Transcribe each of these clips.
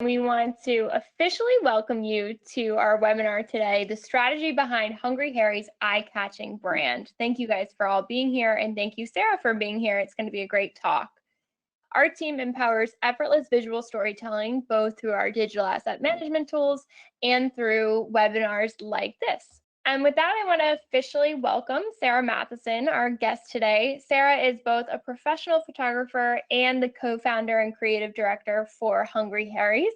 We want to officially welcome you to our webinar today, The Strategy Behind Hungry Harry's Eye-Catching Brand. Thank you guys for all being here, and thank you, Sarah, for being here. It's going to be a great talk. Our team empowers effortless visual storytelling, both through our digital asset management tools and through webinars like this. And with that, I want to officially welcome Sarah Matheson, our guest today. Sarah is both a professional photographer and the co-founder and creative director for Hungry Harry's.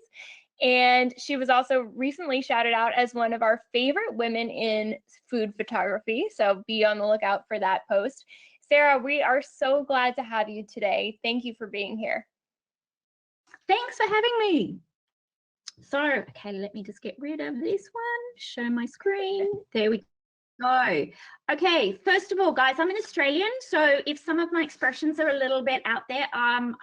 And she was also recently shouted out as one of our favorite women in food photography. So be on the lookout for that post. Sarah, we are so glad to have you today. Thank you for being here. Thanks for having me. So, okay, let me just get rid of this one, show my screen. There we go. Okay, first of all, guys, I'm an Australian, so if some of my expressions are a little bit out there,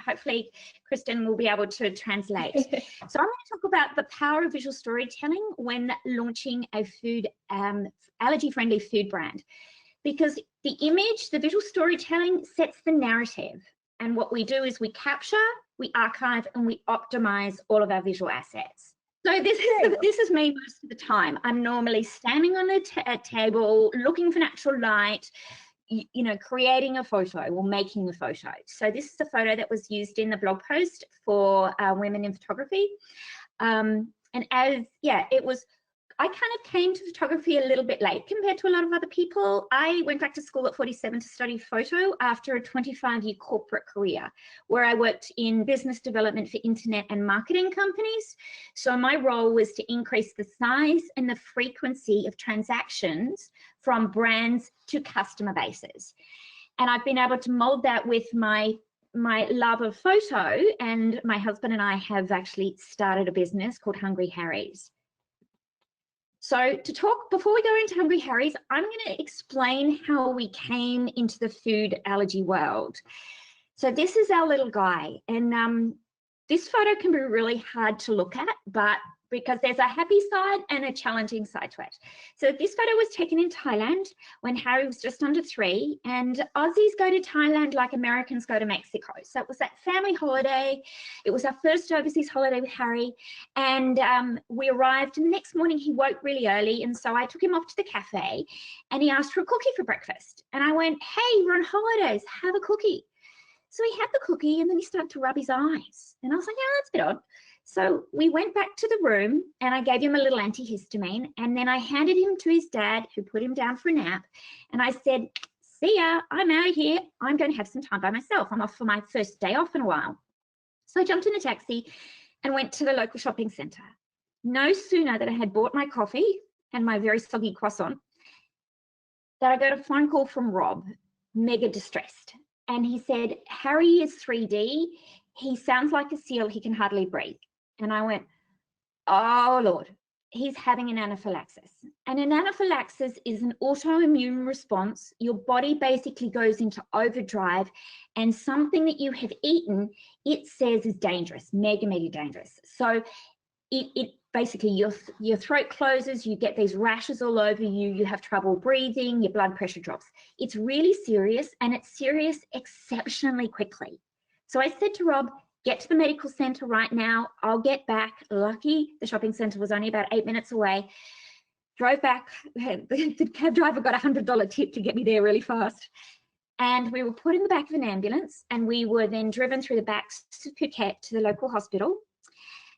hopefully Kristen will be able to translate. So I'm going to talk about the power of visual storytelling when launching a food, allergy-friendly food brand. Because the image, the visual storytelling sets the narrative. And what we do is we capture, we archive, and we optimize all of our visual assets. So this is me most of the time. I'm normally standing on a table, looking for natural light, you know, creating a photo or making a photo. So this is a photo that was used in the blog post for women in photography. And I kind of came to photography a little bit late compared to a lot of other people. I went back to school at 47 to study photo after a 25-year corporate career where I worked in business development for internet and marketing companies. So my role was to increase the size and the frequency of transactions from brands to customer bases. And I've been able to mold that with my love of photo, and my husband and I have actually started a business called Hungry Harry's. So before we go into Hungry Harry's, I'm going to explain how we came into the food allergy world. So this is our little guy, and this photo can be really hard to look at, but because there's a happy side and a challenging side to it. So this photo was taken in Thailand when Harry was just under 3, and Aussies go to Thailand like Americans go to Mexico. So it was that family holiday. It was our first overseas holiday with Harry, and we arrived, and the next morning he woke really early, and so I took him off to the cafe, and he asked for a cookie for breakfast. And I went, hey, we're on holidays, have a cookie. So he had the cookie, and then he started to rub his eyes. And I was like, yeah, that's a bit odd. So we went back to the room, and I gave him a little antihistamine, and then I handed him to his dad, who put him down for a nap. And I said, see ya, I'm out of here. I'm going to have some time by myself. I'm off for my first day off in a while. So I jumped in a taxi and went to the local shopping centre. No sooner that I had bought my coffee and my very soggy croissant, that I got a phone call from Rob, mega distressed. And he said, Harry is 3D. He sounds like a seal. He can hardly breathe. And I went, oh, Lord, he's having an anaphylaxis. And an anaphylaxis is an autoimmune response. Your body basically goes into overdrive, and something that you have eaten, it says is dangerous, mega, mega dangerous. So it basically, your throat closes, you get these rashes all over you, you have trouble breathing, your blood pressure drops. It's really serious, and it's serious exceptionally quickly. So I said to Rob, get to the medical centre right now. I'll get back. Lucky the shopping centre was only about 8 minutes away. Drove back. The cab driver got a $100 tip to get me there really fast. And we were put in the back of an ambulance, and we were then driven through the backs to Phuket to the local hospital.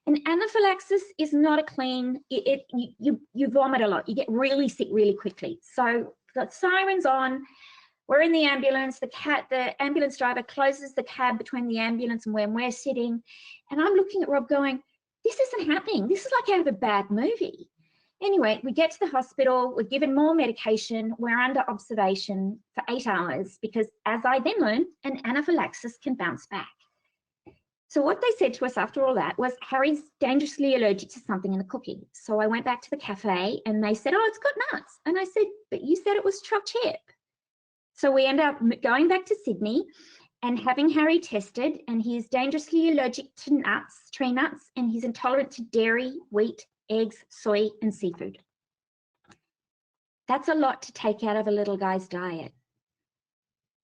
And anaphylaxis is not a clean, you vomit a lot. You get really sick really quickly. So the siren's on. We're in the ambulance, the ambulance driver closes the cab between the ambulance and where we're sitting. And I'm looking at Rob going, this isn't happening. This is like out of a bad movie. Anyway, we get to the hospital, we're given more medication, we're under observation for 8 hours because, as I then learned, an anaphylaxis can bounce back. So what they said to us after all that was, Harry's dangerously allergic to something in the cookie. So I went back to the cafe and they said, oh, it's got nuts. And I said, but you said it was choc chip. So we end up going back to Sydney and having Harry tested, and he is dangerously allergic to nuts, tree nuts, and he's intolerant to dairy, wheat, eggs, soy, and seafood. That's a lot to take out of a little guy's diet.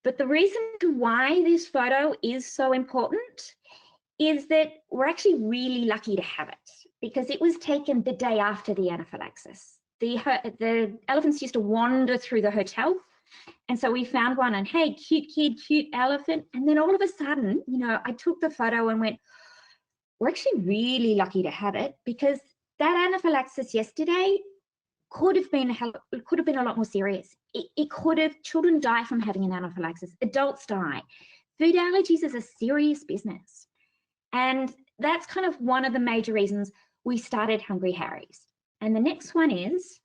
But the reason why this photo is so important is that we're actually really lucky to have it, because it was taken the day after the anaphylaxis. The elephants used to wander through the hotel, and so we found one, and hey, cute kid, cute elephant. And then all of a sudden, you know, I took the photo and went, we're actually really lucky to have it, because that anaphylaxis yesterday could have been a lot more serious. It could have, children die from having an anaphylaxis, adults die. Food allergies is a serious business. And that's kind of one of the major reasons we started Hungry Harry's. And the next one is,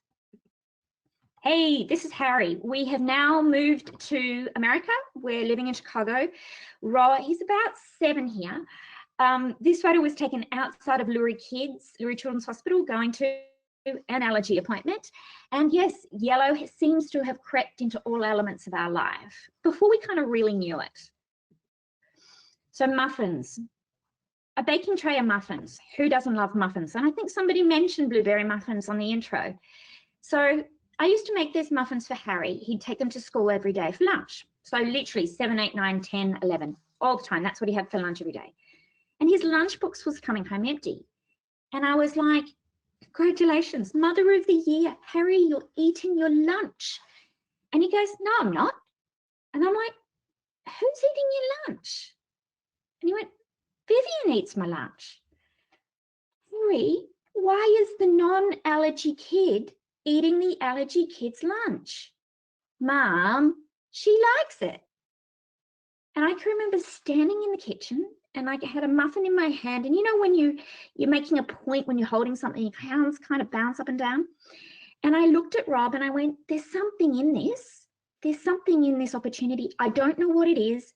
hey, this is Harry. We have now moved to America. We're living in Chicago. He's about 7 here. This photo was taken outside of Lurie Children's Hospital, going to an allergy appointment. And yes, yellow seems to have crept into all elements of our life before we kind of really knew it. So muffins, a baking tray of muffins. Who doesn't love muffins? And I think somebody mentioned blueberry muffins on the intro. So I used to make these muffins for Harry. He'd take them to school every day for lunch. So literally 7, 8, 9, 10, 11, all the time. That's what he had for lunch every day. And his lunchbox was coming home empty. And I was like, congratulations, Mother of the Year. Harry, you're eating your lunch. And he goes, no, I'm not. And I'm like, who's eating your lunch? And he went, Vivian eats my lunch. Harry, why is the non-allergy kid eating the allergy kid's lunch? Mom, she likes it. And I can remember standing in the kitchen, and I had a muffin in my hand. And you know, when you're making a point, when you're holding something, your hands kind of bounce up and down. And I looked at Rob and I went, there's something in this. There's something in this opportunity. I don't know what it is.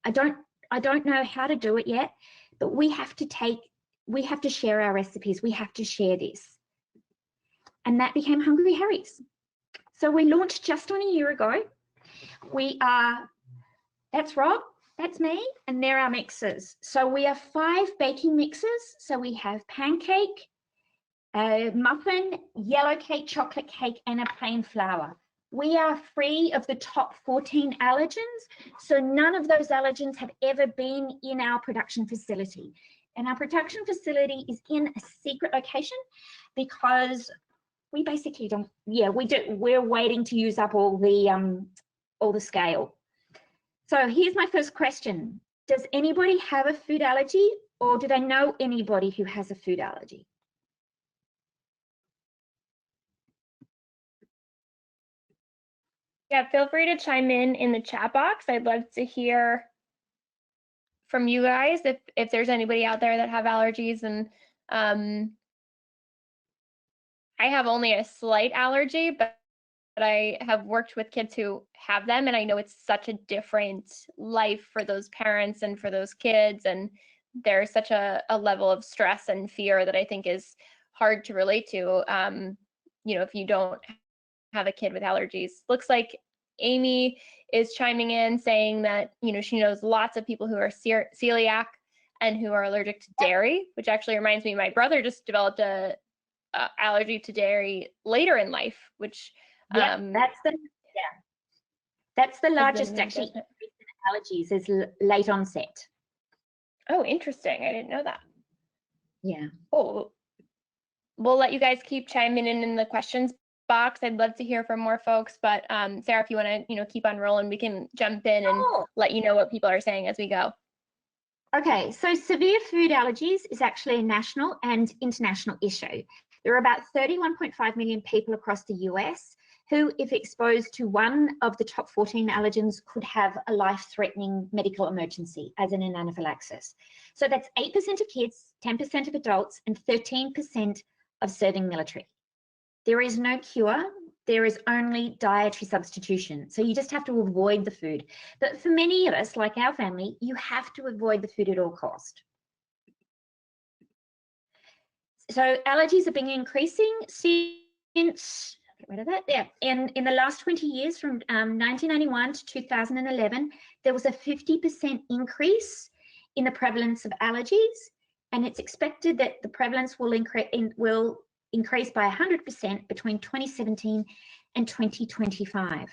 I don't know how to do it yet, but we have to share our recipes. We have to share this. And that became Hungry Harry's. So we launched just on a year ago. That's Rob, that's me, and there are mixes. So we have 5 baking mixes. So we have pancake, muffin, yellow cake, chocolate cake, and a plain flour. We are free of the top 14 allergens. So none of those allergens have ever been in our production facility. And our production facility is in a secret location, because we basically don't, we're waiting to use up all the scale. So here's my first question. Does anybody have a food allergy, or do they know anybody who has a food allergy? Yeah, feel free to chime in the chat box. I'd love to hear from you guys if there's anybody out there that have allergies. And I have only a slight allergy, but I have worked with kids who have them, and I know it's such a different life for those parents and for those kids, and there's such a level of stress and fear that I think is hard to relate to, you know, if you don't have a kid with allergies. Looks like Amy is chiming in saying that, you know, she knows lots of people who are celiac and who are allergic to dairy, which actually reminds me, my brother just developed a allergy to dairy later in life, which that's the largest actually increase in allergies is late onset. Oh, interesting. I didn't know that. Yeah. Oh, we'll let you guys keep chiming in the questions box. I'd love to hear from more folks, but Sarah, if you want to, you know, keep on rolling, we can jump in and let you know what people are saying as we go. Okay, so severe food allergies is actually a national and international issue. There are about 31.5 million people across the US who, if exposed to one of the top 14 allergens, could have a life-threatening medical emergency, as in an anaphylaxis. So that's 8% of kids, 10% of adults, and 13% of serving military. There is no cure. There is only dietary substitution. So you just have to avoid the food. But for many of us, like our family, you have to avoid the food at all cost. So allergies have been increasing since, get rid of that, yeah. In the last 20 years, from 1991 to 2011, there was a 50% increase in the prevalence of allergies, and it's expected that the prevalence will increase by 100% between 2017 and 2025.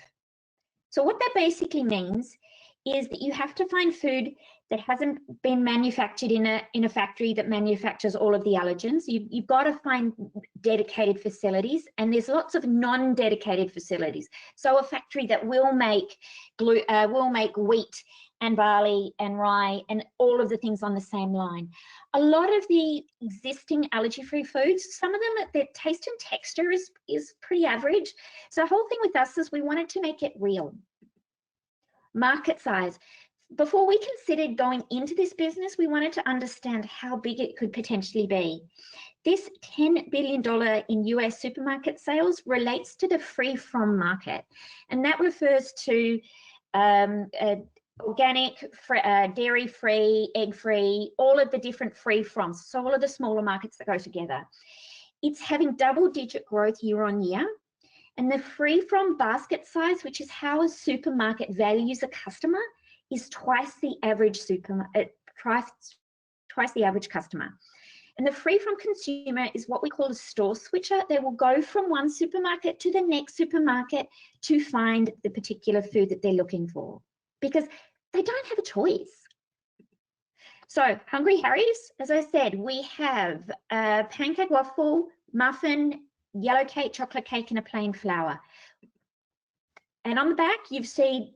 So what that basically means is that you have to find food that hasn't been manufactured in a factory that manufactures all of the allergens. You've got to find dedicated facilities, and there's lots of non-dedicated facilities. So a factory that will make wheat and barley and rye and all of the things on the same line. A lot of the existing allergy-free foods, some of them, their taste and texture is pretty average. So the whole thing with us is we wanted to make it real. Market size. Before we considered going into this business, we wanted to understand how big it could potentially be. This $10 billion in US supermarket sales relates to the free-from market, and that refers to organic, dairy-free, egg-free, all of the different free-froms, so all of the smaller markets that go together. It's having double-digit growth year on year, and the free-from basket size, which is how a supermarket values a customer, is twice the average twice the average customer. And the free-from consumer is what we call a store switcher. They will go from one supermarket to the next supermarket to find the particular food that they're looking for, because they don't have a choice. So Hungry Harry's, as I said, we have a pancake waffle, muffin, yellow cake, chocolate cake, and a plain flour. And on the back, you've seen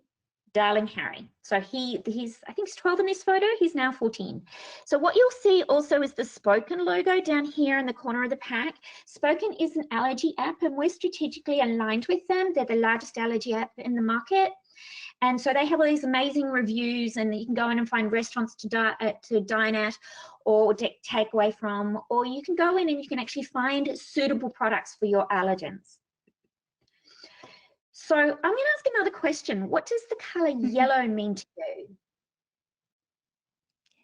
Darling Harry. So he's, I think he's 12 in this photo, he's now 14. So what you'll see also is the Spoken logo down here in the corner of the pack. Spoken is an allergy app, and we're strategically aligned with them. They're the largest allergy app in the market. And so they have all these amazing reviews, and you can go in and find restaurants to dine at or take away from, or you can go in and you can actually find suitable products for your allergens. So I'm going to ask another question. What does the color yellow mean to you?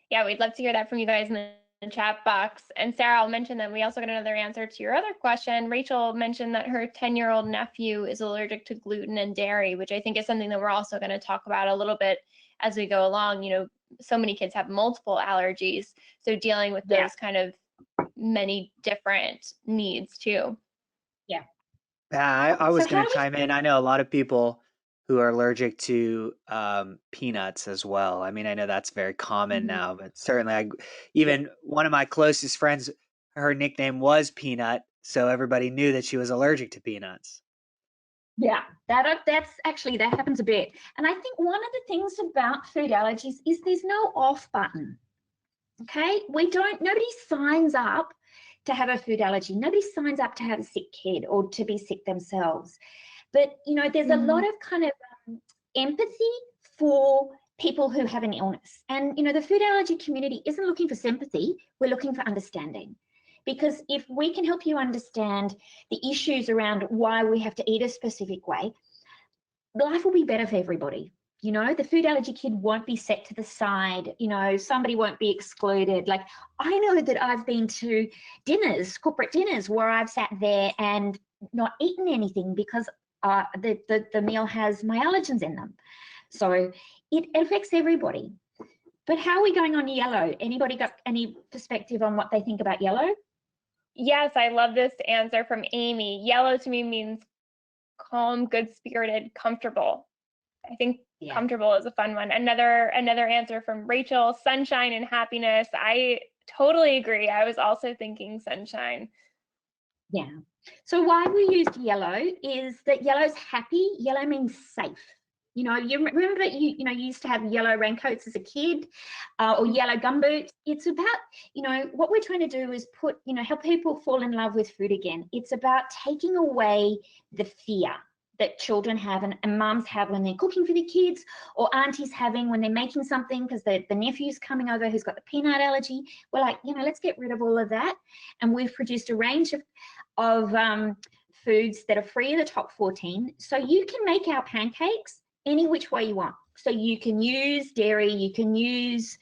Yeah, we'd love to hear that from you guys in the chat box. And Sarah, I'll mention that we also got another answer to your other question. Rachel mentioned that her 10-year-old nephew is allergic to gluten and dairy, which I think is something that we're also going to talk about a little bit as we go along. You know, so many kids have multiple allergies, so dealing with those kind of many different needs too. Yeah. Yeah, I was going to chime in. I know a lot of people who are allergic to peanuts as well. I mean, I know that's very common now, but certainly even one of my closest friends, her nickname was Peanut, so everybody knew that she was allergic to peanuts. Yeah, that happens a bit. And I think one of the things about food allergies is there's no off button. Okay, nobody signs up to have a food allergy. Nobody signs up to have a sick kid or to be sick themselves. But, you know, there's a lot of kind of empathy for people who have an illness. And, you know, the food allergy community isn't looking for sympathy. We're looking for understanding. Because if we can help you understand the issues around why we have to eat a specific way, life will be better for everybody. You know, the food allergy kid won't be set to the side. You know, somebody won't be excluded. Like, I know that I've been to dinners, corporate dinners, where I've sat there and not eaten anything because the meal has my allergens in them. So it affects everybody. But how are we going on yellow? Anybody got any perspective on what they think about yellow? Yes, I love this answer from Amy. Yellow to me means calm, good-spirited, comfortable. I think comfortable is a fun one. Another answer from Rachel, sunshine and happiness. I totally agree. I was also thinking sunshine. Yeah. So why we used yellow is that yellow's happy. Yellow means safe. You know, you remember that you used to have yellow raincoats as a kid, or yellow gumboots. It's about, you know, what we're trying to do is help people fall in love with food again. It's about taking away the fear that children have and mums have when they're cooking for the kids, or aunties having when they're making something because the nephew's coming over who's got the peanut allergy. We're like, you know, let's get rid of all of that. And we've produced a range of foods that are free of the top 14. So you can make our pancakes any which way you want. So you can use dairy, you can use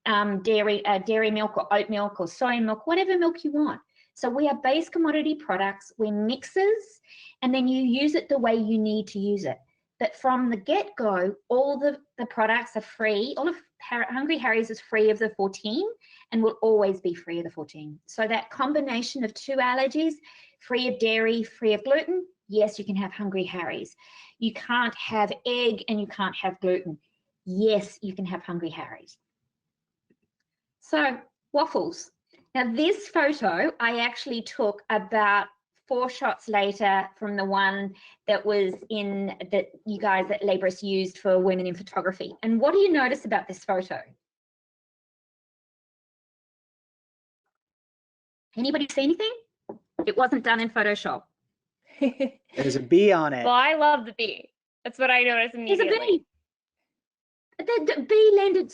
dairy milk or oat milk or soy milk, whatever milk you want. So we are base commodity products, we're mixers, and then you use it the way you need to use it. But from the get-go, all the products are free. All of Hungry Harry's is free of the 14 and will always be free of the 14. So that combination of two allergies, free of dairy, free of gluten, yes, you can have Hungry Harry's. You can't have egg and you can't have gluten. yes, you can have Hungry Harry's. So waffles. Now this photo I actually took about 4 shots later from the one that was in that you guys at Labris used for women in photography. And what do you notice about this photo? Anybody see anything? It wasn't done in Photoshop. There's a bee on it. Well, I love the bee. That's what I noticed immediately. There's a bee. The bee landed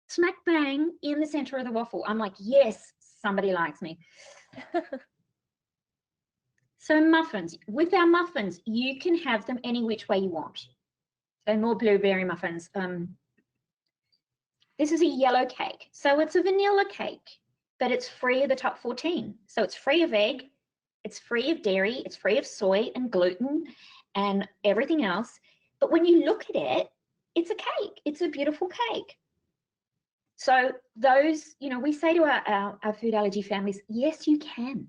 smack bang in the center of the waffle. I'm like, yes, somebody likes me. So muffins. With our muffins, you can have them any which way you want. So more blueberry muffins. This is a yellow cake. So it's a vanilla cake, but it's free of the top 14. So it's free of egg, it's free of dairy, it's free of soy and gluten and everything else. But when you look at it, it's a cake. It's a beautiful cake. So those, you know, we say to our food allergy families, yes, you can.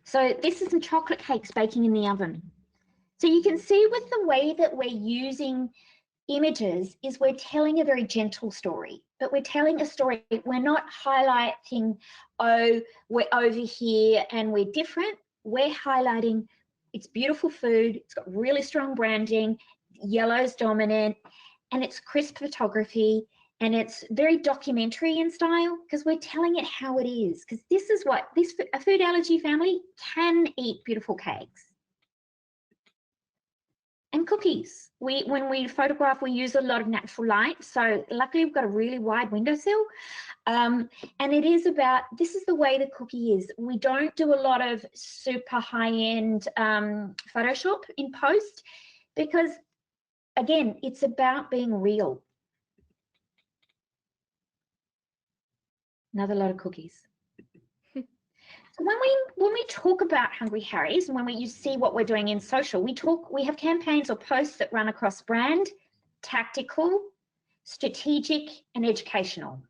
So this is some chocolate cakes baking in the oven. So you can see with the way that we're using images is we're telling a very gentle story, but we're telling a story. We're not highlighting, oh, we're over here and we're different. We're highlighting it's beautiful food. It's got really strong branding. Yellow's dominant and it's crisp photography. And it's very documentary in style because we're telling it how it is. Because this is what a food allergy family can eat beautiful cakes and cookies. When we photograph, we use a lot of natural light. So luckily we've got a really wide windowsill. And it is about, this is the way the cookie is. We don't do a lot of super high-end Photoshop in post because, again, it's about being real. Another lot of cookies. So when we talk about Hungry Harry's and when you see what we're doing in social, we have campaigns or posts that run across brand, tactical, strategic, and educational.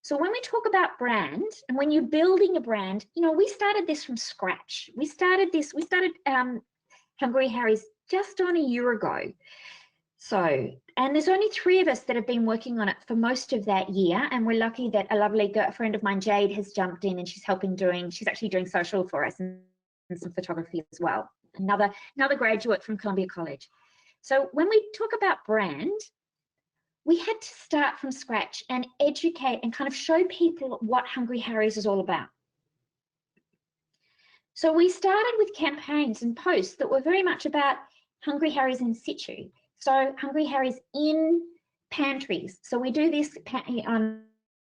So when we talk about brand and when you're building a brand, you know, we started this from scratch. We started Hungry Harry's just on a year ago. So, and there's only 3 of us that have been working on it for most of that year. And we're lucky that a lovely friend of mine, Jade, has jumped in and she's actually doing social for us and some photography as well. Another graduate from Columbia College. So when we talk about brand, we had to start from scratch and educate and kind of show people what Hungry Harry's is all about. So we started with campaigns and posts that were very much about Hungry Harry's in situ. So Hungry Harry's in pantries. So we do this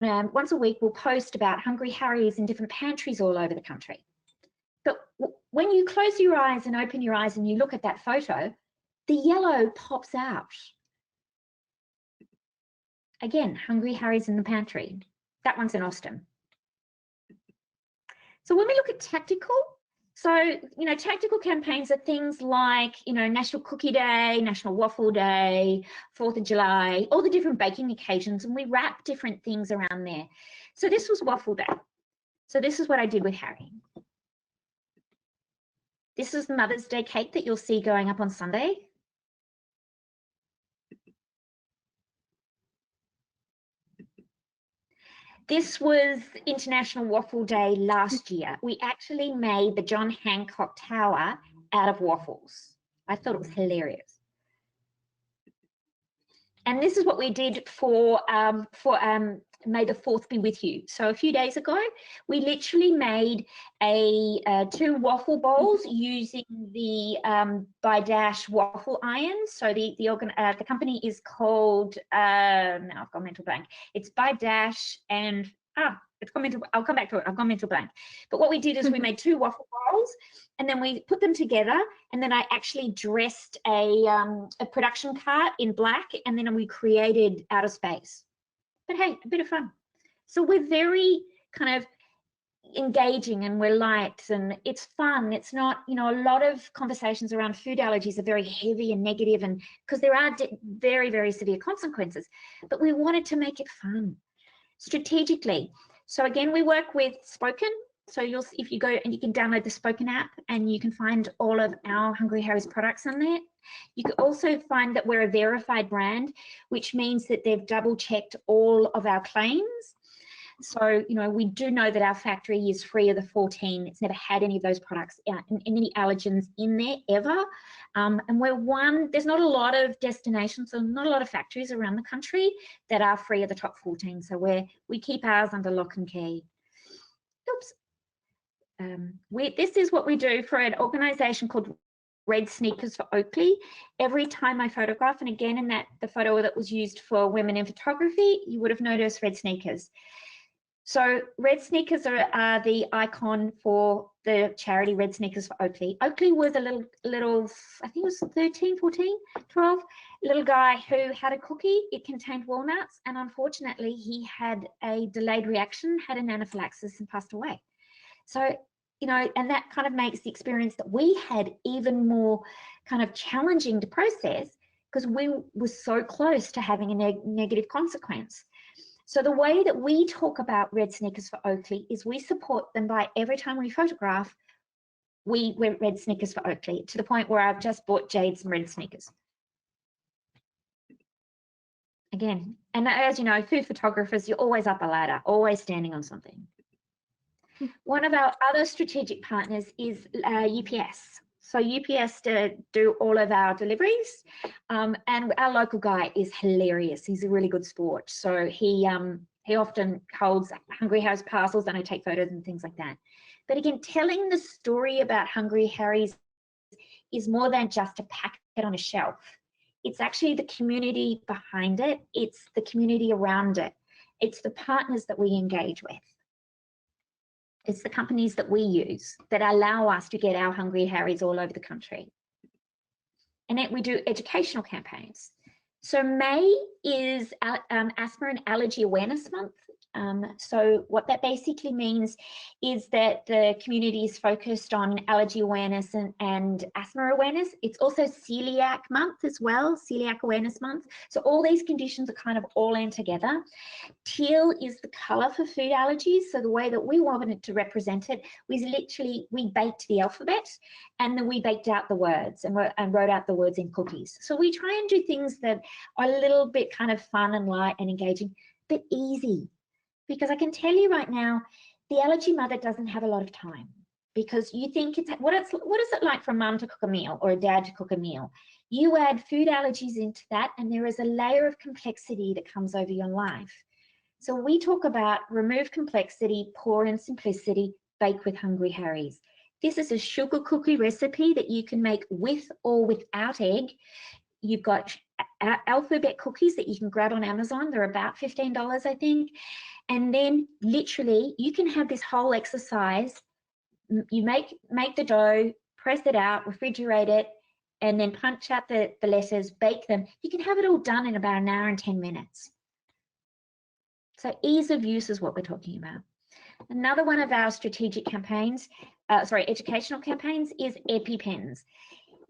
once a week. We'll post about Hungry Harry's in different pantries all over the country. But when you close your eyes and open your eyes and you look at that photo, the yellow pops out. Again, Hungry Harry's in the pantry. That one's in Austin. So when we look at tactical, so, you know, tactical campaigns are things like, you know, National Cookie Day, National Waffle Day, 4th of July, all the different baking occasions, and we wrap different things around there. So this was Waffle Day. So this is what I did with Harry. This is the Mother's Day cake that you'll see going up on Sunday. This was International Waffle Day last year. We actually made the John Hancock Tower out of waffles. I thought it was hilarious. And this is what we did for May the 4th be with you. So a few days ago, we literally made 2 waffle bowls using the by Dash waffle irons. So the company is called, now I've gone mental blank. It's by Dash and, I'll come back to it. I've gone mental blank. But what we did is we made 2 waffle bowls and then we put them together and then I actually dressed a production cart in black and then we created outer space. But hey, a bit of fun. So we're very kind of engaging and we're light and it's fun. It's not, you know, a lot of conversations around food allergies are very heavy and negative and because there are very, very severe consequences, but we wanted to make it fun strategically. So again, we work with spoken So if you go and you can download the Spoken app and you can find all of our Hungry Harry's products on there. You can also find that we're a verified brand, which means that they've double checked all of our claims. So, you know, we do know that our factory is free of the 14. It's never had any of those products, any allergens in there ever. And there's not a lot of destinations, so not a lot of factories around the country that are free of the top 14. So we keep ours under lock and key. Oops. This is what we do for an organization called Red Sneakers for Oakley. Every time I photograph, and again in the photo that was used for women in photography, you would have noticed red sneakers. So red sneakers are the icon for the charity Red Sneakers for Oakley. Oakley was a little, I think it was 13, 14, 12, little guy who had a cookie. It contained walnuts, and unfortunately he had a delayed reaction, had an anaphylaxis, and passed away. So, you know, and that kind of makes the experience that we had even more kind of challenging to process, because we were so close to having a negative consequence. So the way that we talk about Red Sneakers for Oakley is we support them by every time we photograph, we wear Red Sneakers for Oakley, to the point where I've just bought Jade some red sneakers. Again, and as you know, food photographers, you're always up a ladder, always standing on something. One of our other strategic partners is UPS. So UPS do all of our deliveries, and our local guy is hilarious. He's a really good sport. So he often holds Hungry Harry's parcels, and I take photos and things like that. But again, telling the story about Hungry Harry's is more than just a packet on a shelf. It's actually the community behind it. It's the community around it. It's the partners that we engage with. It's the companies that we use that allow us to get our Hungry Harry's all over the country. And then we do educational campaigns. So May is Asthma and Allergy Awareness Month. So what that basically means is that the community is focused on allergy awareness and asthma awareness. It's also Celiac Month as well, Celiac Awareness Month. So all these conditions are kind of all in together. Teal is the color for food allergies. So the way that we wanted to represent it was literally, we baked the alphabet and then we baked out the words and wrote out the words in cookies. So we try and do things that are a little bit kind of fun and light and engaging, but easy. Because I can tell you right now, the allergy mother doesn't have a lot of time, because you think what is it like for a mum to cook a meal or a dad to cook a meal? You add food allergies into that, and there is a layer of complexity that comes over your life. So we talk about remove complexity, pour in simplicity, bake with Hungry Harry's. This is a sugar cookie recipe that you can make with or without egg. You've got alphabet cookies that you can grab on Amazon. They're about $15, I think. And then literally you can have this whole exercise. You make the dough, press it out, refrigerate it, and then punch out the letters, bake them. You can have it all done in about an hour and 10 minutes. So ease of use is what we're talking about. Another one of our strategic campaigns, educational campaigns, is EpiPens.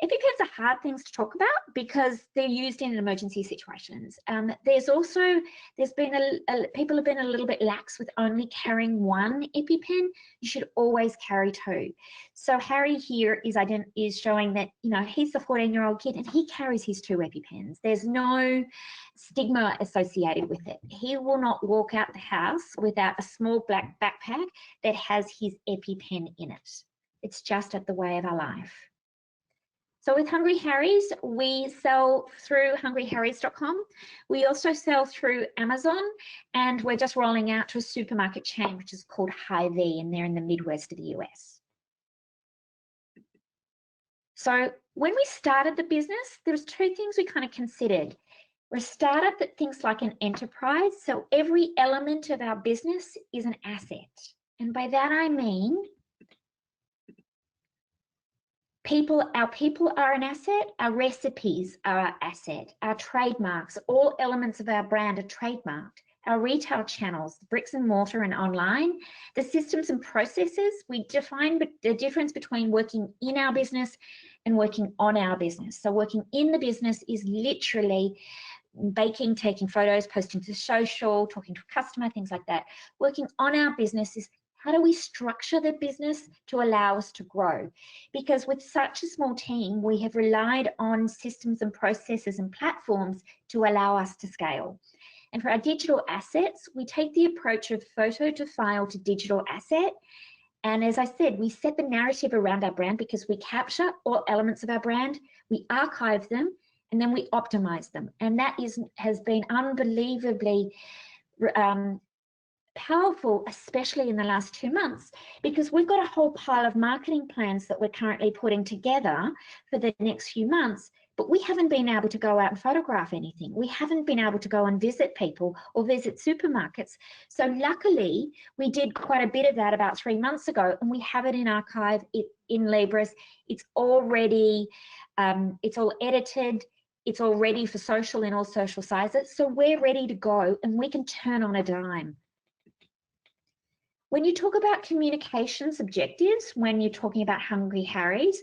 EpiPens are hard things to talk about because they're used in emergency situations. There's been people have been a little bit lax with only carrying one EpiPen. You should always carry two. So Harry here is showing that, you know, he's the 14-year-old kid and he carries his two EpiPens. There's no stigma associated with it. He will not walk out the house without a small black backpack that has his EpiPen in it. It's just at the way of our life. So with Hungry Harry's, we sell through hungryharrys.com. We also sell through Amazon, and we're just rolling out to a supermarket chain, which is called Hy-Vee, and they're in the Midwest of the US. So when we started the business, there was two things we kind of considered. We're a startup that thinks like an enterprise, so every element of our business is an asset. And by that I mean, our people are an asset, our recipes are our asset, our trademarks, all elements of our brand are trademarked, our retail channels, bricks and mortar and online, the systems and processes. We define the difference between working in our business and working on our business. So working in the business is literally baking, taking photos, posting to social, talking to a customer, things like that. Working on our business is How do we structure the business to allow us to grow? Because with such a small team, we have relied on systems and processes and platforms to allow us to scale. And for our digital assets, we take the approach of photo to file to digital asset. And as I said, we set the narrative around our brand because we capture all elements of our brand, we archive them, and then we optimize them. And that has been unbelievably powerful, especially in the last 2 months, because we've got a whole pile of marketing plans that we're currently putting together for the next few months, but we haven't been able to go out and photograph anything. We haven't been able to go and visit people or visit supermarkets. So luckily, we did quite a bit of that about 3 months ago, and we have it in archive, in Libris. It's already, it's all edited. It's all ready for social in all social sizes. So we're ready to go, and we can turn on a dime. When you talk about communications objectives, when you're talking about Hungry Harry's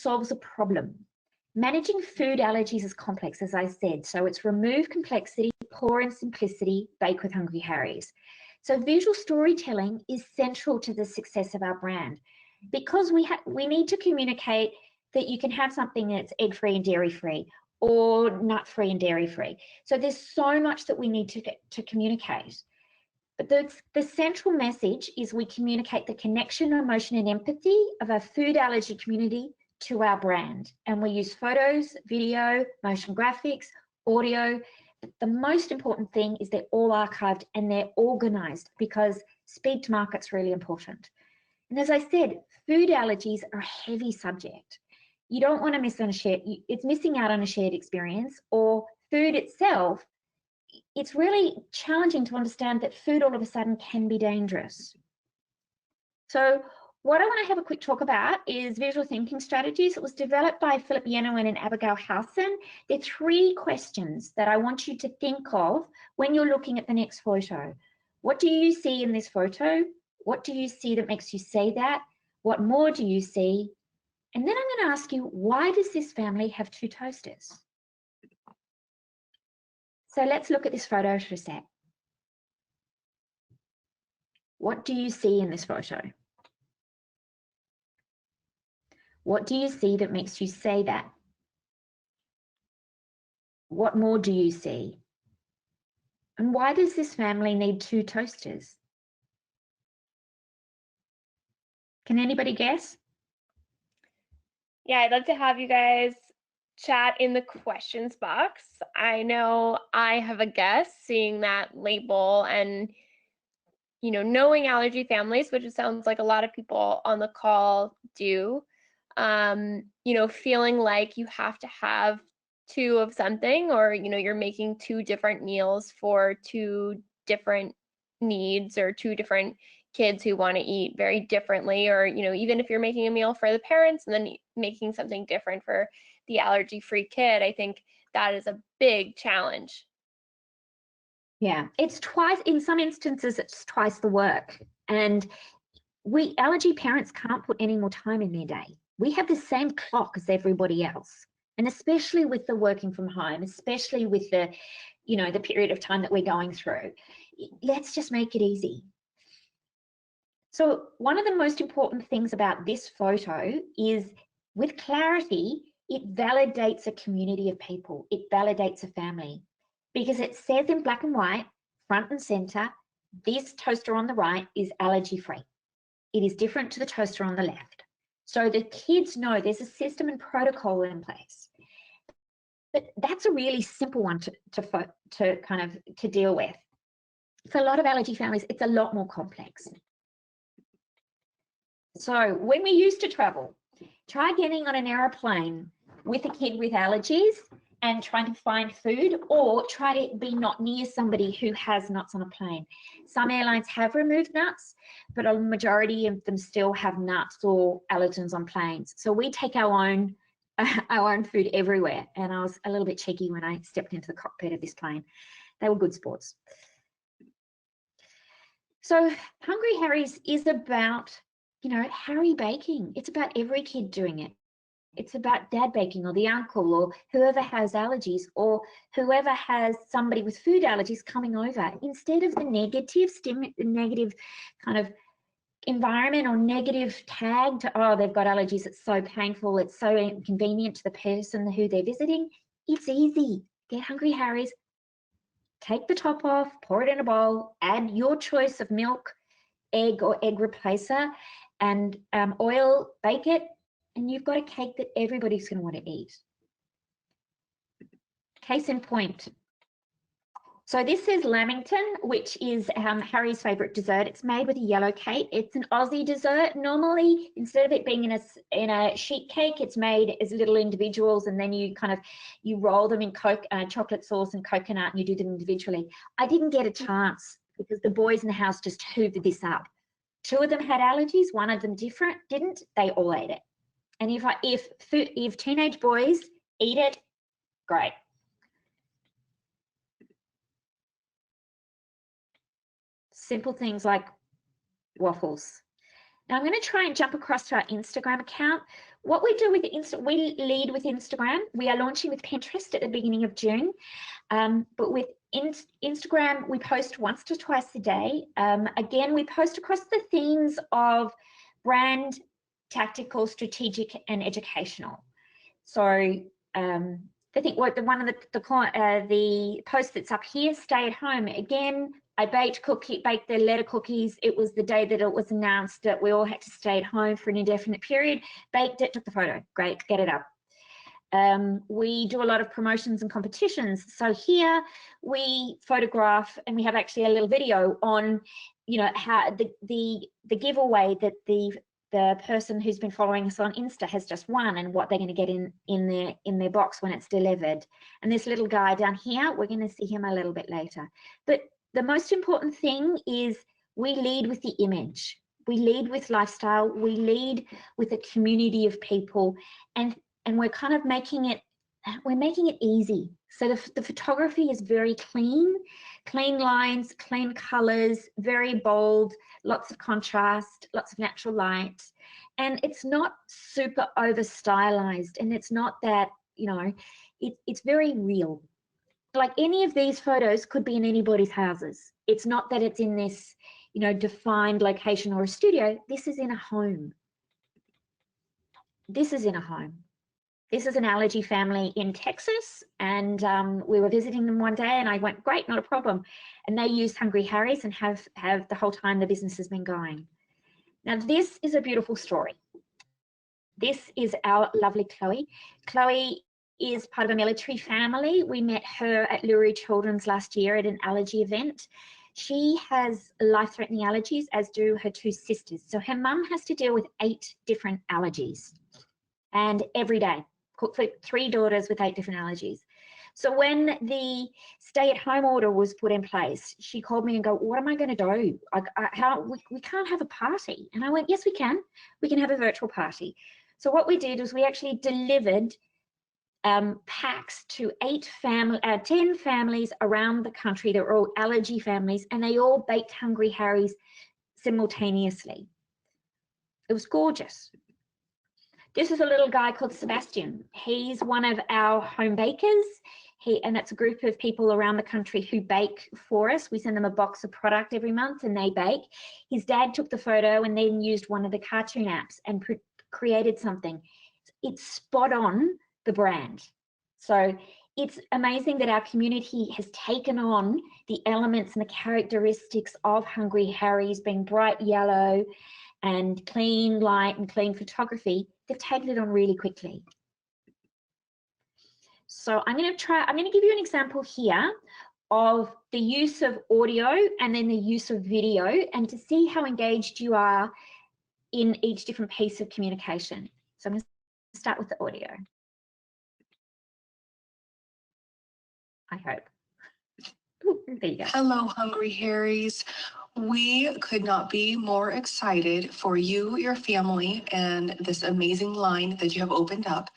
solves a problem. Managing food allergies is complex, as I said. So it's remove complexity, pour in simplicity, bake with Hungry Harry's. So visual storytelling is central to the success of our brand, because we need to communicate that you can have something that's egg-free and dairy-free, or nut-free and dairy-free. So there's so much that we need to communicate. But the central message is we communicate the connection, emotion, and empathy of our food allergy community to our brand. And we use photos, video, motion graphics, audio. But the most important thing is they're all archived and they're organized, because speed to market's really important. And as I said, food allergies are a heavy subject. You don't want to miss on it's missing out on a shared experience, or food itself. It's really challenging to understand that food all of a sudden can be dangerous. So what I want to have a quick talk about is visual thinking strategies. It was developed by Philip Yenowin and Abigail Howson. There are 3 questions that I want you to think of when you're looking at the next photo. What do you see in this photo? What do you see that makes you say that? What more do you see? And then I'm going to ask you, why does this family have 2 toasters? So let's look at this photo for a sec. What do you see in this photo? What do you see that makes you say that? What more do you see? And why does this family need 2 toasters? Can anybody guess? Yeah, I'd love to have you guys chat in the questions box. I know I have a guess seeing that label and, you know, knowing allergy families, which it sounds like a lot of people on the call do, you know, feeling like you have to have 2 of something, or, you know, you're making 2 different meals for 2 different needs, or 2 different kids who want to eat very differently, or, you know, even if you're making a meal for the parents and then making something different for the allergy-free kid, I think that is a big challenge. Yeah, it's twice, in some instances, it's twice the work. And we allergy parents can't put any more time in their day. We have the same clock as everybody else. And especially with the working from home, especially with the, you know, the period of time that we're going through, let's just make it easy. So one of the most important things about this photo is, with clarity, it validates a community of people. It validates a family, because it says in black and white, front and center, this toaster on the right is allergy free. It is different to the toaster on the left. So the kids know there's a system and protocol in place. But that's a really simple one to deal with. For a lot of allergy families, it's a lot more complex. So when we used to travel, try getting on an airplane with a kid with allergies and trying to find food, or try to be not near somebody who has nuts on a plane. Some airlines have removed nuts, but a majority of them still have nuts or allergens on planes. So we take our own food everywhere. And I was a little bit cheeky when I stepped into the cockpit of this plane. They were good sports. So Hungry Harry's is about, you know, Harry baking. It's about every kid doing it. It's about dad baking, or the uncle, or whoever has allergies, or whoever has somebody with food allergies coming over. Instead of the negative kind of environment or negative tag to, oh, they've got allergies, it's so painful, it's so inconvenient to the person who they're visiting. It's easy. Get Hungry Harry's, take the top off, pour it in a bowl, add your choice of milk, egg or egg replacer, and oil, bake it, and you've got a cake that everybody's going to want to eat. Case in point. So this is Lamington, which is Harry's favorite dessert. It's made with a yellow cake. It's an Aussie dessert. Normally, instead of it being in a sheet cake, it's made as little individuals, and then you roll them in chocolate sauce and coconut, and you do them individually. I didn't get a chance because the boys in the house just hoovered this up. 2 of them had allergies, 1 of them didn't. They all ate it. And if teenage boys eat it, great. Simple things like waffles. Now I'm going to try and jump across to our Instagram account. What we do with we lead with Instagram. We are launching with Pinterest at the beginning of June, but with Instagram we post once to twice a day. Again, we post across the themes of brand, tactical, strategic, and educational. So I think one of the post that's up here, stay at home. Again, I baked the letter cookies. It was the day that it was announced that we all had to stay at home for an indefinite period. Baked it, took the photo. Great, get it up. We do a lot of promotions and competitions. So here we photograph, and we have actually a little video on, how the giveaway that the person who's been following us on Insta has just won, and what they're going to get in their box when it's delivered. And this little guy down here, we're going to see him a little bit later. But the most important thing is we lead with the image. We lead with lifestyle. We lead with a community of people, and we're kind of making it easy. So the photography is very clean lines, clean colors, very bold, lots of contrast, lots of natural light. And it's not super over stylized, and it's not that, it's very real. Like any of these photos could be in anybody's houses. It's not that it's in this, defined location or a studio. This is in a home. This is in a home. This is an allergy family in Texas, and we were visiting them one day, and I went, great, not a problem. And they use Hungry Harry's and have the whole time the business has been going. Now, this is a beautiful story. This is our lovely Chloe. Chloe is part of a military family. We met her at Lurie Children's last year at an allergy event. She has life-threatening allergies, as do her 2 sisters. So her mum has to deal with 8 different allergies, and every day, cook for 3 daughters with 8 different allergies. So when the stay-at-home order was put in place, she called me and go, what am I going to do? We can't have a party. And I went, yes, we can. We can have a virtual party. So what we did was we actually delivered packs to 10 families around the country that were all allergy families, and they all baked Hungry Harry's simultaneously. It was gorgeous. This is a little guy called Sebastian. He's one of our home bakers. And that's a group of people around the country who bake for us. We send them a box of product every month and they bake. His dad took the photo and then used one of the cartoon apps and created something. It's spot on the brand. So it's amazing that our community has taken on the elements and the characteristics of Hungry Harry's, being bright yellow and clean light and clean photography. They've taken it on really quickly. So I'm going to give you an example here of the use of audio and then the use of video, and to see how engaged you are in each different piece of communication. So I'm going to start with the audio. I hope. Ooh, there you go. Hello, Hungry Harry's. We could not be more excited for you, your family, and this amazing line that you have opened up.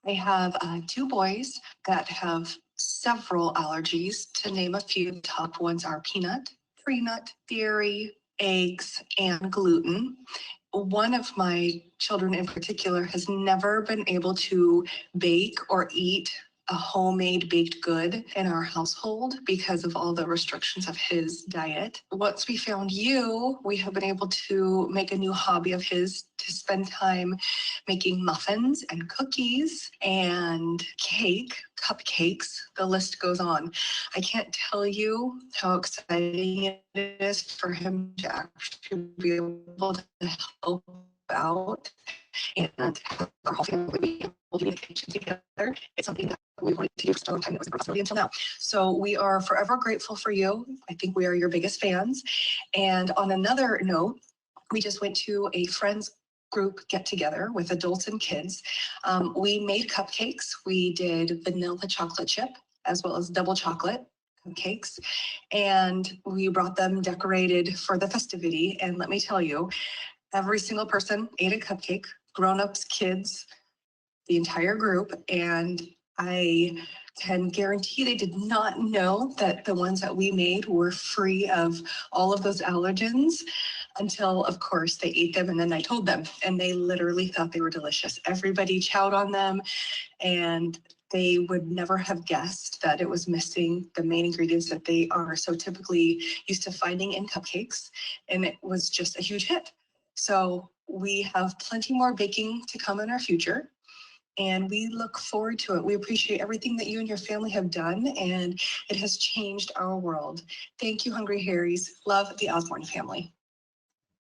I have 2 boys that have several allergies. To name a few, the top ones are peanut, tree nut, dairy, eggs, and gluten. one of my children in particular has never been able to bake or eat a homemade baked good in our household because of all the restrictions of his diet. Once we found you, we have been able to make a new hobby of his to spend time making muffins and cookies and cupcakes. The list goes on. I can't tell you how exciting it is for him to actually be able to help out and have our whole family be able to be in the kitchen together. It's something that we wanted to do for so long time that was a possibility until now. So we are forever grateful for you. I think we are your biggest fans. And on another note, we just went to a friends group get together with adults and kids. We made cupcakes. We did vanilla chocolate chip as well as double chocolate cupcakes, and we brought them decorated for the festivity. And let me tell you, every single person ate a cupcake, grown-ups, kids, the entire group, and I can guarantee they did not know that the ones that we made were free of all of those allergens until, of course, they ate them, and then I told them, and they literally thought they were delicious. Everybody chowed on them, and they would never have guessed that it was missing the main ingredients that they are so typically used to finding in cupcakes, and it was just a huge hit. So we have plenty more baking to come in our future, and we look forward to it. We appreciate everything that you and your family have done, and it has changed our world. Thank you, Hungry Harry's. Love, the Osborne family.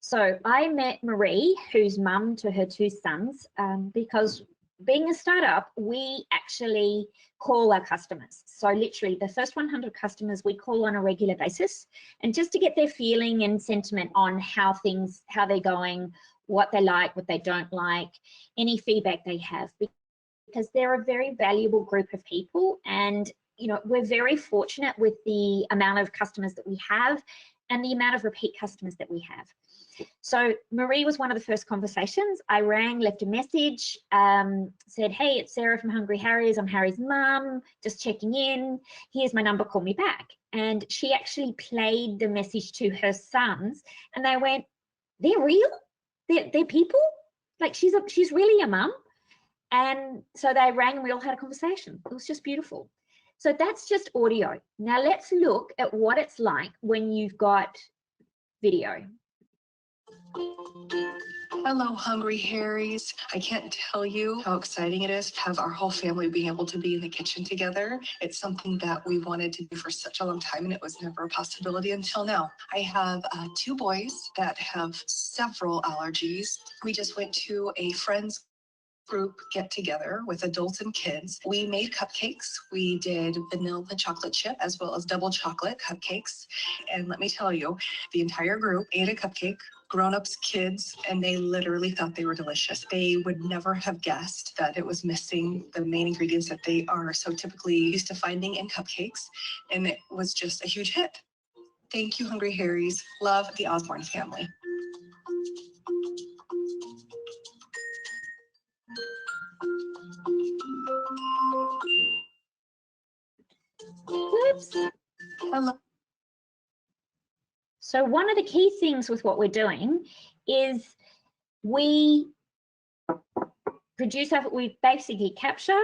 So I met Marie, who's mum to her two sons, because being a startup, we actually call our customers. So literally the first 100 customers we call on a regular basis, and just to get their feeling and sentiment on how they're going, what they like, what they don't like, any feedback they have, because they're a very valuable group of people. And we're very fortunate with the amount of customers that we have and the amount of repeat customers that we have. So Marie was one of the first conversations. I rang, left a message, said, hey, it's Sarah from Hungry Harry's. I'm Harry's mum, just checking in. Here's my number, call me back. And she actually played the message to her sons, and they went, they're real? They're people? Like, she's really a mum? And so they rang and we all had a conversation. It was just beautiful. So that's just audio. Now let's look at what it's like when you've got video. Hello, Hungry Harry's. I can't tell you how exciting it is to have our whole family being able to be in the kitchen together. It's something that we wanted to do for such a long time, and it was never a possibility until now. I have two boys that have several allergies. We just went to a friend's group get together with adults and kids. We made cupcakes. We did vanilla chocolate chip as well as double chocolate cupcakes. And let me tell you, the entire group ate a cupcake, grown-ups, kids, and they literally thought they were delicious. They would never have guessed that it was missing the main ingredients that they are so typically used to finding in cupcakes. And it was just a huge hit. Thank you, Hungry Harry's. Love, the Osborne family. Whoops. Hello. So one of the key things with what we're doing is we basically capture,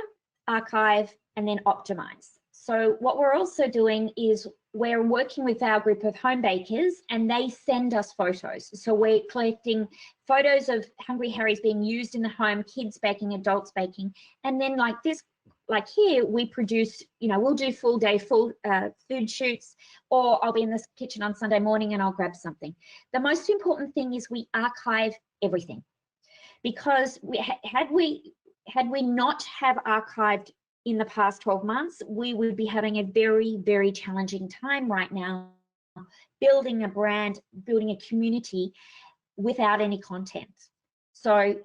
archive, and then optimize. So what we're also doing is we're working with our group of home bakers, and they send us photos. So we're collecting photos of Hungry Harry's being used in the home, kids baking, adults baking, and then like this, like here, we produce, we'll do full day, food shoots, or I'll be in the kitchen on Sunday morning and I'll grab something. The most important thing is we archive everything, because had we not have archived in the past 12 months, we would be having a very, very challenging time right now, building a brand, building a community without any content. So,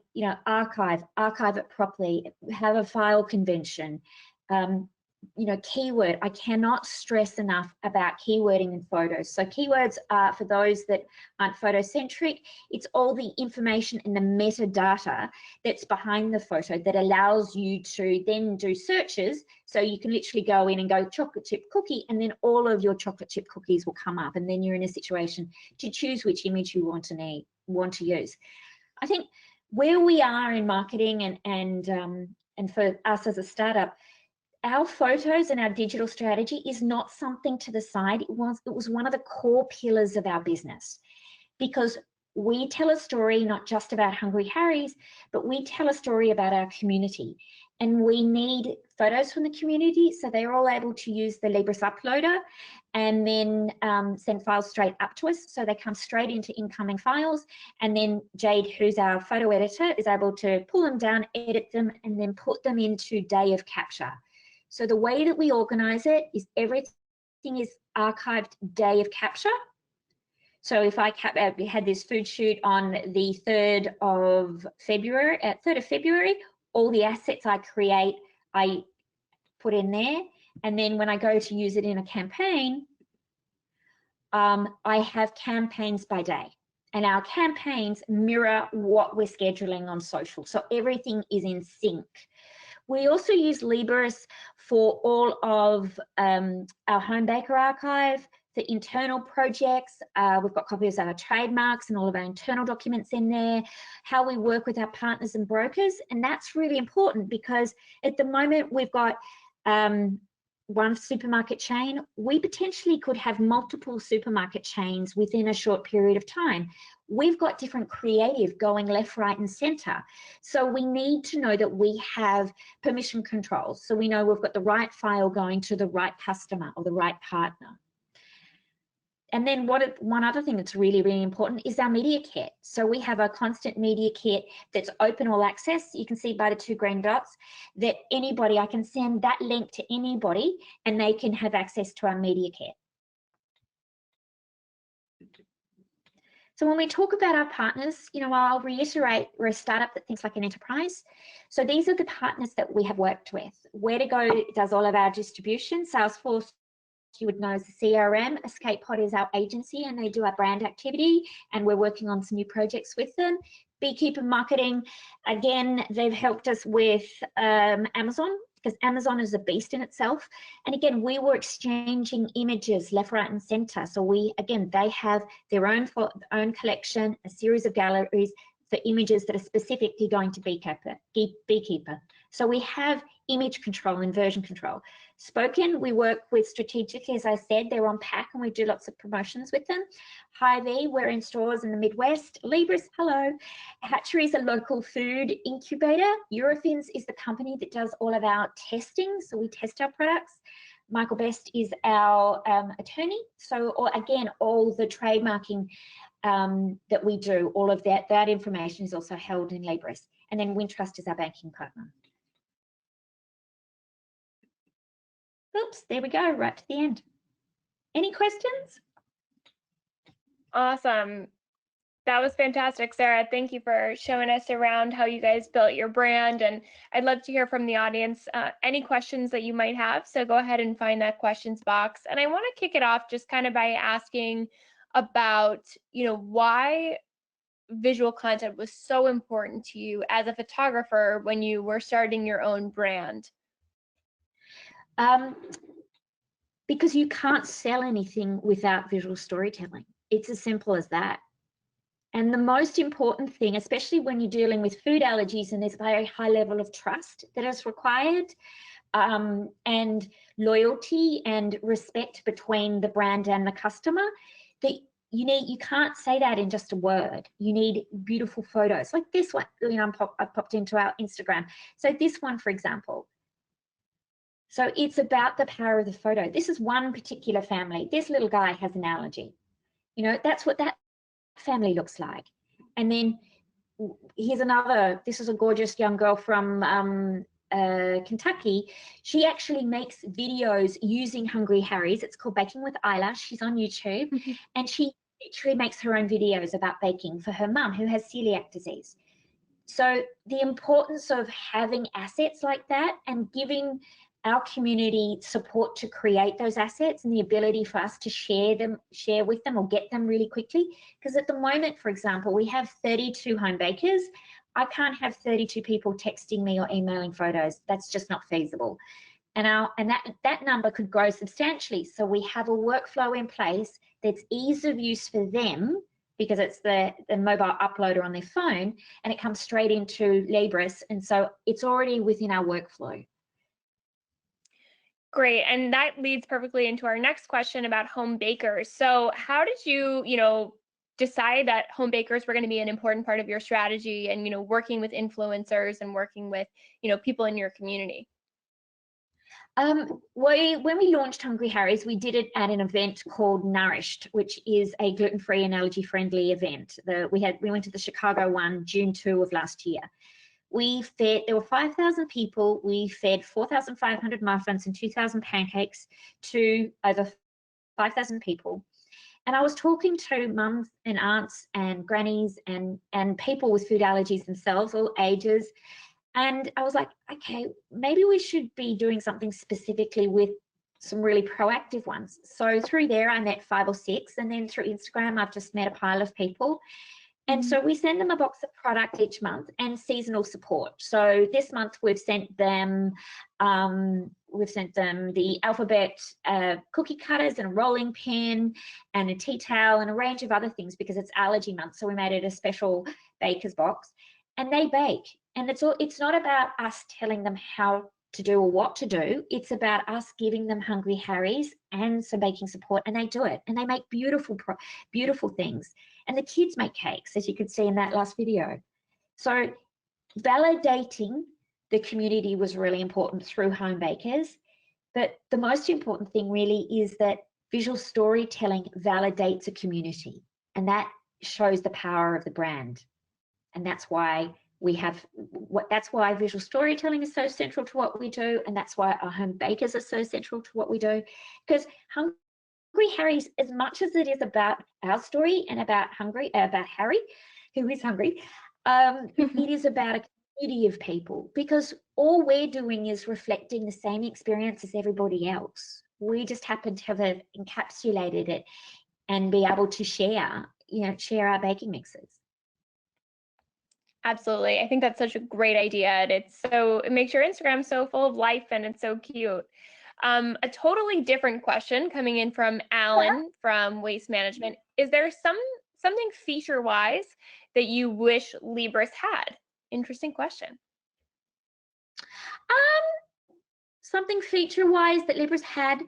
archive it properly, have a file convention, keyword. I cannot stress enough about keywording in photos. So keywords are, for those that aren't photocentric, it's all the information and the metadata that's behind the photo that allows you to then do searches. So you can literally go in and go chocolate chip cookie, and then all of your chocolate chip cookies will come up, and then you're in a situation to choose which image you want to use. I think where we are in marketing and for us as a startup, our photos and our digital strategy is not something to the side. It was one of the core pillars of our business, because we tell a story not just about Hungry Harry's, but we tell a story about our community. And we need photos from the community, so they're all able to use the Libris uploader and then send files straight up to us. So they come straight into incoming files. And then Jade, who's our photo editor, is able to pull them down, edit them, and then put them into day of capture. So the way that we organize it is everything is archived day of capture. So if we had this food shoot on the 3rd of February, all the assets I create, I put in there. And then when I go to use it in a campaign, I have campaigns by day. And our campaigns mirror what we're scheduling on social. So everything is in sync. We also use Libris for all of our home baker archive, for internal projects. We've got copies of our trademarks and all of our internal documents in there, how we work with our partners and brokers. And that's really important because at the moment we've got one supermarket chain. We potentially could have multiple supermarket chains within a short period of time. We've got different creative going left, right, and center. So we need to know that we have permission controls. So we know we've got the right file going to the right customer or the right partner. And then one other thing that's really, really important is our media kit. So we have a constant media kit that's open all access. You can see by the 2 green dots that anybody, I can send that link to anybody and they can have access to our media kit. So when we talk about our partners, you know, I'll reiterate, we're a startup that thinks like an enterprise. So these are the partners that we have worked with. Where to Go does all of our distribution. Salesforce, you would know, as the CRM. Escape Pod is our agency and they do our brand activity, and we're working on some new projects with them. Beekeeper Marketing, again, they've helped us with Amazon, because Amazon is a beast in itself. And again, we were exchanging images left, right, and center. So they have their own collection, a series of galleries for images that are specifically going to Beekeeper. So we have image control and version control. Spoken, we work with strategically, as I said, they're on pack and we do lots of promotions with them. Hy-Vee, we're in stores in the Midwest. Libris, hello. Hatchery is a local food incubator. Eurofins is the company that does all of our testing, so we test our products. Michael Best is our attorney. So again, all the trademarking that we do, all of that information is also held in Libris. And then Wintrust is our banking partner. Oops, there we go, right to the end. Any questions? Awesome. That was fantastic, Sarah. Thank you for showing us around how you guys built your brand. And I'd love to hear from the audience any questions that you might have. So go ahead and find that questions box. And I want to kick it off just kind of by asking about, you know, why visual content was so important to you as a photographer when you were starting your own brand. Because you can't sell anything without visual storytelling. It's as simple as that. And the most important thing, especially when you're dealing with food allergies and there's a very high level of trust that is required, and loyalty and respect between the brand and the customer, that you can't say that in just a word. You need beautiful photos like this one. You know, I popped into our Instagram. So this one, for example. So it's about the power of the photo. This is one particular family. This little guy has an allergy. You know, that's what that family looks like. And then here's another, this is a gorgeous young girl from Kentucky. She actually makes videos using Hungry Harry's. It's called Baking with Isla. She's on YouTube. And she literally makes her own videos about baking for her mum who has celiac disease. So the importance of having assets like that and giving our community support to create those assets and the ability for us to share with them or get them really quickly. Because at the moment, for example, we have 32 home bakers. I can't have 32 people texting me or emailing photos. That's just not feasible. And that number could grow substantially. So we have a workflow in place that's ease of use for them because it's the mobile uploader on their phone, and it comes straight into Libris, and so it's already within our workflow. Great, and that leads perfectly into our next question about home bakers. So how did you, decide that home bakers were going to be an important part of your strategy, and working with influencers and working with people in your community? When we launched Hungry Harry's, we did it at an event called Nourished, which is a gluten-free and allergy-friendly event. We went to the Chicago one, June 2 of last year. There were 5,000 people. We fed 4,500 muffins and 2,000 pancakes to over 5,000 people. And I was talking to mums and aunts and grannies and people with food allergies themselves, all ages. And I was like, okay, maybe we should be doing something specifically with some really proactive ones. So through there, I met 5 or 6. And then through Instagram, I've just met a pile of people. And so we send them a box of product each month and seasonal support. So this month we've sent them the alphabet cookie cutters and a rolling pin and a tea towel and a range of other things because it's allergy month. So we made it a special baker's box, and they bake. And it's not about us telling them how to do or what to do. It's about us giving them Hungry Harry's and some baking support, and they do it. And they make beautiful things. And the kids make cakes, as you could see in that last video. So validating the community was really important through home bakers. But the most important thing really is that visual storytelling validates a community, and that shows the power of the brand. And that's why visual storytelling is so central to what we do, and that's why our home bakers are so central to what we do. Because Hungry Harry's, as much as it is about our story and about Harry, who is hungry, it is about a community of people, because all we're doing is reflecting the same experience as everybody else. We just happen to have encapsulated it and be able to share our baking mixes. Absolutely. I think that's such a great idea. And it makes your Instagram so full of life, and it's so cute. A totally different question coming in from Alan from Waste Management. Is there something feature-wise that you wish Libris had? Interesting question. Something feature-wise that Libris had,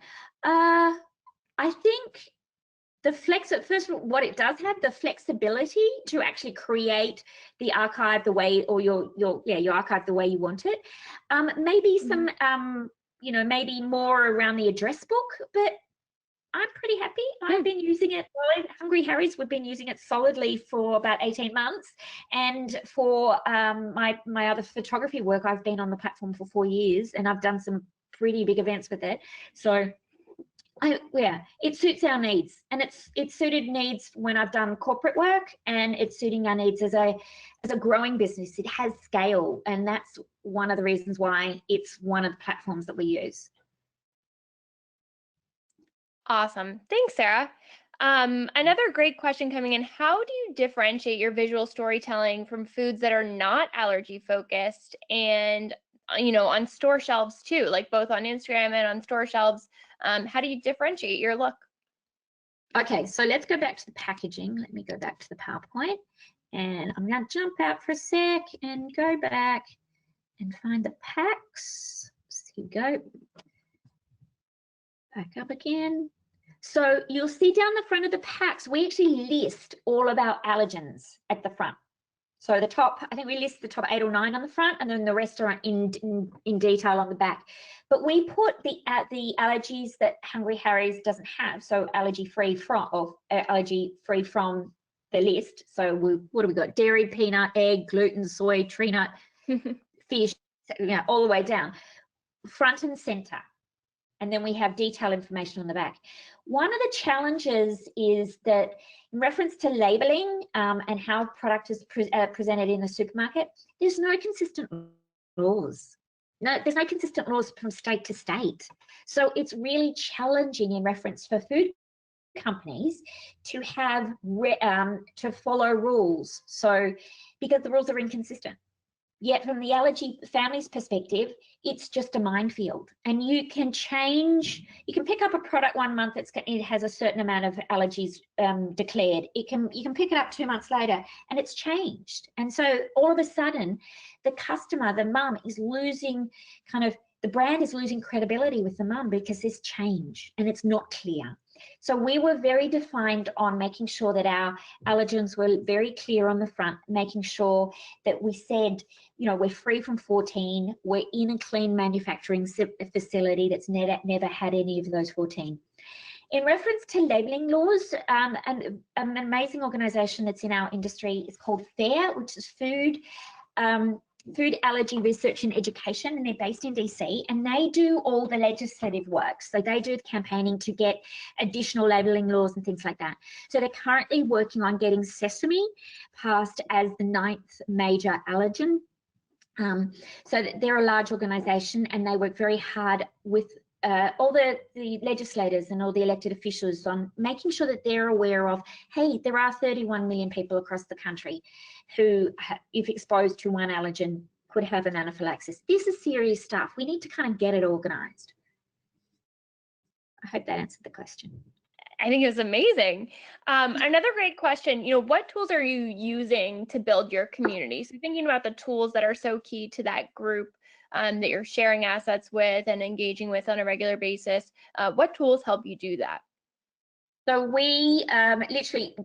I think first of all, what it does have, the flexibility to actually create the archive the way, or your archive the way you want it. Maybe some, maybe more around the address book, but I'm pretty happy. I've been using it. Hungry Harry's, we've been using it solidly for about 18 months. And for my other photography work, I've been on the platform for 4 years, and I've done some pretty big events with it. So it suits our needs, and it's suited needs when I've done corporate work, and it's suiting our needs as a growing business. It has scale, and that's one of the reasons why it's one of the platforms that we use. Awesome. Thanks, Sarah. Another great question coming in. How do you differentiate your visual storytelling from foods that are not allergy focused and, on store shelves too, like both on Instagram and on store shelves? How do you differentiate your look? Okay, so let's go back to the packaging. Let me go back to the PowerPoint, and I'm going to jump out for a sec and go back and find the packs. Here we go. Back up again. So you'll see down the front of the packs, we actually list all of our allergens at the front. So the top, I think we list the top 8 or 9 on the front, and then the rest are in detail on the back. But we put the allergies that Hungry Harry's doesn't have, so allergy-free from the list. So what have we got? Dairy, peanut, egg, gluten, soy, tree nut, fish, all the way down, front and center. And then we have detailed information on the back. One of the challenges is that in reference to labeling and how product is presented in the supermarket, there's no consistent laws. There's no consistent laws from state to state. So it's really challenging in reference for food companies to have to follow rules. So because the rules are inconsistent. Yet from the allergy family's perspective, it's just a minefield. And you can pick up a product 1 month it has a certain amount of allergies declared. You can pick it up 2 months later and it's changed. And so all of a sudden, the customer, the mum, is losing the brand is losing credibility with the mum because there's change and it's not clear. So we were very defined on making sure that our allergens were very clear on the front, making sure that we said, we're free from 14, we're in a clean manufacturing facility that's never had any of those 14. In reference to labeling laws, an amazing organization that's in our industry is called FAIR, which is Food Allergy Research and Education, and they're based in DC, and they do all the legislative work. So they do the campaigning to get additional labeling laws and things like that. So they're currently working on getting sesame passed as the 9th major allergen. So they're a large organization and they work very hard with all the legislators and all the elected officials on making sure that they're aware of, hey, there are 31 million people across the country who, if exposed to one allergen, could have an anaphylaxis. This is serious stuff. We need to kind of get it organized. I hope that answered the question. I think it was amazing. Another great question, what tools are you using to build your community? So thinking about the tools that are so key to that group that you're sharing assets with and engaging with on a regular basis, what tools help you do that? So we literally,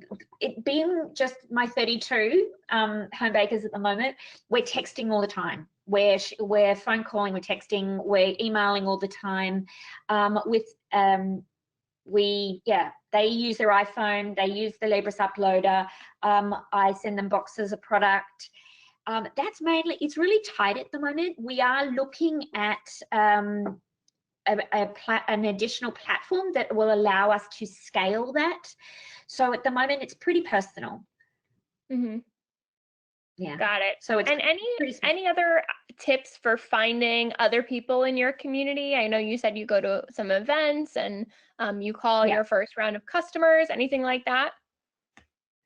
it being just my 32 home bakers at the moment, we're texting all the time. We're phone calling, we're texting, we're emailing all the time. They use their iPhone, they use the Libris uploader. I send them boxes of product. That's mainly, it's really tight at the moment. We are looking at an additional platform that will allow us to scale that. So at the moment, it's pretty personal. Mm-hmm. Yeah. Got it. So it's any other tips for finding other people in your community? I know you said you go to some events and you call your first round of customers, anything like that?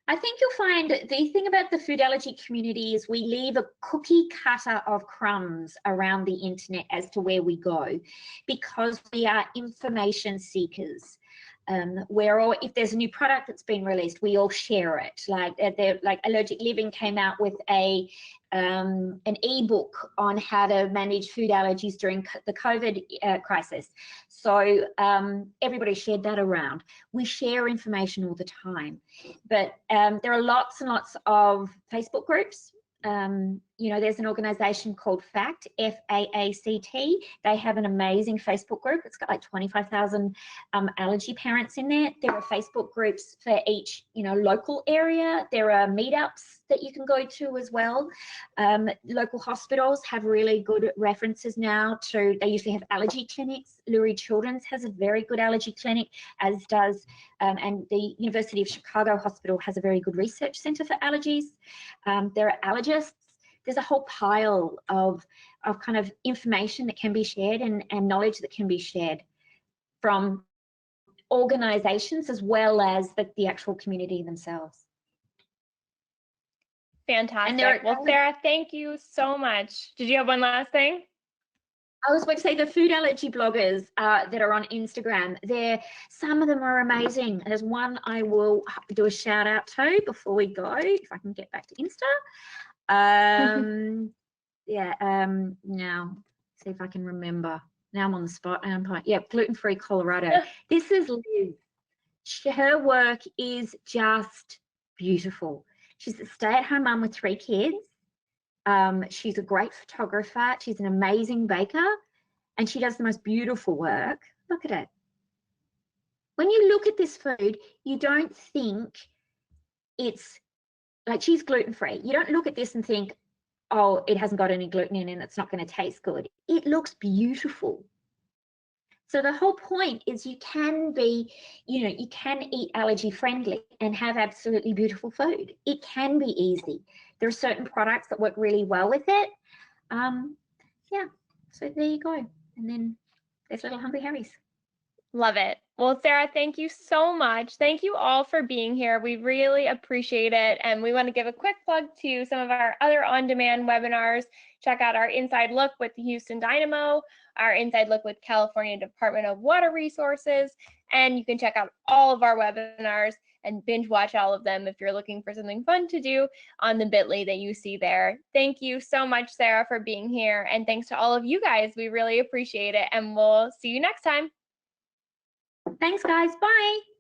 I think you'll find the thing about the food allergy community is we leave a cookie cutter of crumbs around the internet as to where we go, because we are information seekers. If there's a new product that's been released, we all share it. Like Allergic Living came out with an ebook on how to manage food allergies during the COVID crisis. So everybody shared that around. We share information all the time, but there are lots and lots of Facebook groups. There's an organization called FACT, F-A-A-C-T. They have an amazing Facebook group. It's got like 25,000 allergy parents in there. There are Facebook groups for each, local area. There are meetups that you can go to as well. Local hospitals have really good references now they usually have allergy clinics. Lurie Children's has a very good allergy clinic, as does, and the University of Chicago Hospital has a very good research center for allergies. There are allergists. There's a whole pile of kind of information that can be shared and knowledge that can be shared from organizations as well as the actual community themselves. Fantastic. Well, Sarah, thank you so much. Did you have one last thing? I was going to say the food allergy bloggers that are on Instagram, some of them are amazing. There's one I will do a shout out to before we go, if I can get back to Insta. Now see if I can remember. Now I'm on the spot. Gluten-free Colorado. This is Liz. Her work is just beautiful. She's a stay-at-home mum with 3 kids. She's a great photographer. She's an amazing baker, and she does the most beautiful work. Look at it. When you look at this food, you don't think it's like, she's gluten-free. You don't look at this and think, oh, it hasn't got any gluten in it and it's not going to taste good. It looks beautiful. So the whole point is you can eat allergy friendly and have absolutely beautiful food. It can be easy. There are certain products that work really well with it. So there you go. And then there's little Hungry Harry's. Love it. Well, Sarah, thank you so much. Thank you all for being here. We really appreciate it. And we want to give a quick plug to some of our other on-demand webinars. Check out our Inside Look with the Houston Dynamo, our Inside Look with California Department of Water Resources, and you can check out all of our webinars and binge watch all of them if you're looking for something fun to do on the bit.ly that you see there. Thank you so much, Sarah, for being here. And thanks to all of you guys. We really appreciate it. And we'll see you next time. Thanks, guys. Bye.